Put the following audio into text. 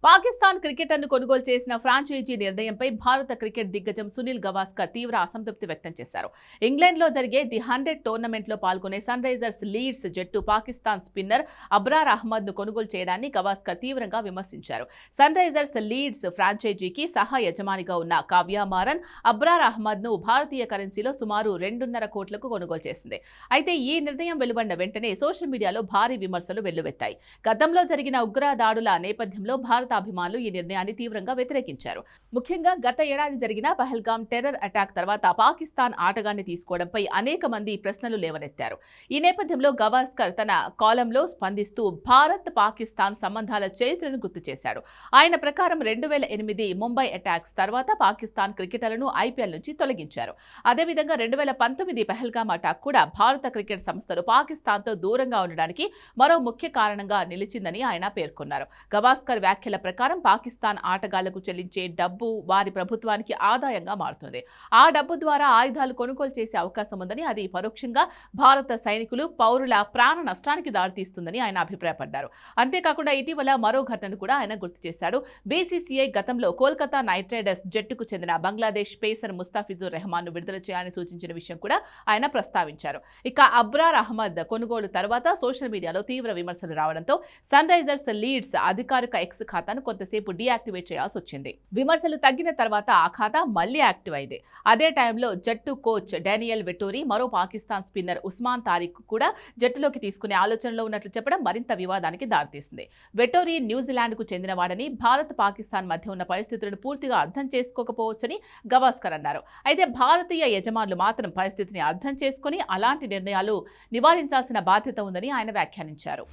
పాకిస్తాన్ క్రికెటర్ను కొనుగోలు చేసిన ఫ్రాంచైజీ నిర్ణయంపై భారత క్రికెట్ దిగ్గజం సునీల్ గవాస్కర్ తీవ్ర అసంతృప్తి వ్యక్తం చేశారు. ఇంగ్లాండ్లో జరిగే ది 100 టోర్నమెంట్లో పాల్గొనే సన్ రైజర్స్ లీడ్స్ జట్టు పాకిస్తాన్ స్పిన్నర్ అబ్రార్ అహ్మద్ను కొనుగోలు చేయడాన్ని గవాస్కర్ తీవ్రంగా విమర్శించారు. సన్ రైజర్స్ లీడ్స్ ఫ్రాంచైజీకి సహా యజమానిగా ఉన్న కావ్య మారన్ అబ్రార్ అహ్మద్ను భారతీయ కరెన్సీలో సుమారు 2.5 కోట్లకు కొనుగోలు చేసింది. అయితే ఈ నిర్ణయం వెలువడిన వెంటనే సోషల్ మీడియాలో భారీ విమర్శలు వెల్లువెత్తాయి. గతంలో జరిగిన ఉగ్ర దాడుల నేపథ్యంలో భారత అభిమానులు ఈ నిర్ణయాన్ని తీవ్రంగా వ్యతిరేకించారు. ముఖ్యంగా గత ఏడాది జరిగిన పహల్గామ్ టెర్రర్ అటాక్ తర్వాత పాకిస్తాన్ ఆటగాన్ని తీసుకోవడంపై అనేక మంది ప్రశ్నలు లేవనెత్తారు. ఈ నేపథ్యంలో గవాస్కర్ తన కాలంలో స్పందిస్తూ భారత్ పాకిస్తాన్ సంబంధాల చరిత్రను గుర్తు చేశాడు. ఆయన ప్రకారం 2008 ముంబై అటాక్స్ తర్వాత పాకిస్తాన్ క్రికెటర్లను ఐపీఎల్ నుంచి తొలగించారు. అదేవిధంగా 2019 పహల్గామ్ అటాక్ కూడా భారత క్రికెట్ సంస్థలు పాకిస్తాన్తో దూరంగా ఉండడానికి మరో ముఖ్య కారణంగా నిలిచిందని ఆయన పేర్కొన్నారు. గవాస్కర్ వ్యాఖ్యల ప్రకారం పాకిస్తాన్ ఆటగాళ్లకు చెల్లించే డబ్బు వారి ప్రభుత్వానికి ఆదాయంగా మారుతుంది. ఆ డబ్బు ద్వారా ఆయుధాలు కొనుగోలు చేసే అవకాశం ఉందని, అది పరోక్షంగా భారత సైనికులు పౌరుల ప్రాణ నష్టానికి దారితీస్తుందని ఆయన అభిప్రాయపడ్డారు. అంతేకాకుండా ఇటీవల మరో ఘటనను కూడా ఆయన గుర్తు చేశాడు. బీసీసీఐ గతంలో కోల్కతా నైట్ రైడర్స్ జట్టుకు చెందిన బంగ్లాదేశ్ పేసర్ ముస్తాఫిజుర్ రెహమాన్ను విడుదల చేయాలని సూచించిన విషయం కూడా ఆయన ప్రస్తావించారు. ఇక అబ్రార్ అహ్మద్ కొనుగోలు తర్వాత సోషల్ మీడియాలో తీవ్ర విమర్శలు రావడంతో సన్ రైజర్స్ లీడ్స్ అధికారిక ఎక్స్ ఖాతాను కొంతసేపు డీయాక్టివేట్ చేయాల్సి వచ్చింది. విమర్శలు తగ్గిన తర్వాత ఆ ఖాతా మళ్లీ యాక్టివ్ అయింది. అదే టైంలో జట్టు కోచ్ డానియల్ వెటోరీ మరో పాకిస్తాన్ స్పిన్నర్ ఉస్మాన్ తారిక్ కూడా జట్టులోకి తీసుకునే ఆలోచనలో ఉన్నట్లు చెప్పడం మరింత వివాదానికి దారితీసింది. వెటోరీ న్యూజిలాండ్కు చెందినవాడని, భారత్ పాకిస్తాన్ మధ్య ఉన్న పరిస్థితులను పూర్తిగా అర్థం చేసుకోకపోవచ్చని గవాస్కర్ అన్నారు. అయితే భారతీయ యజమానులు మాత్రం పరిస్థితిని అర్థం చేసుకుని అలాంటి నిర్ణయాలు నివారించాల్సిన బాధ్యత ఉందని ఆయన వ్యాఖ్యానించారు.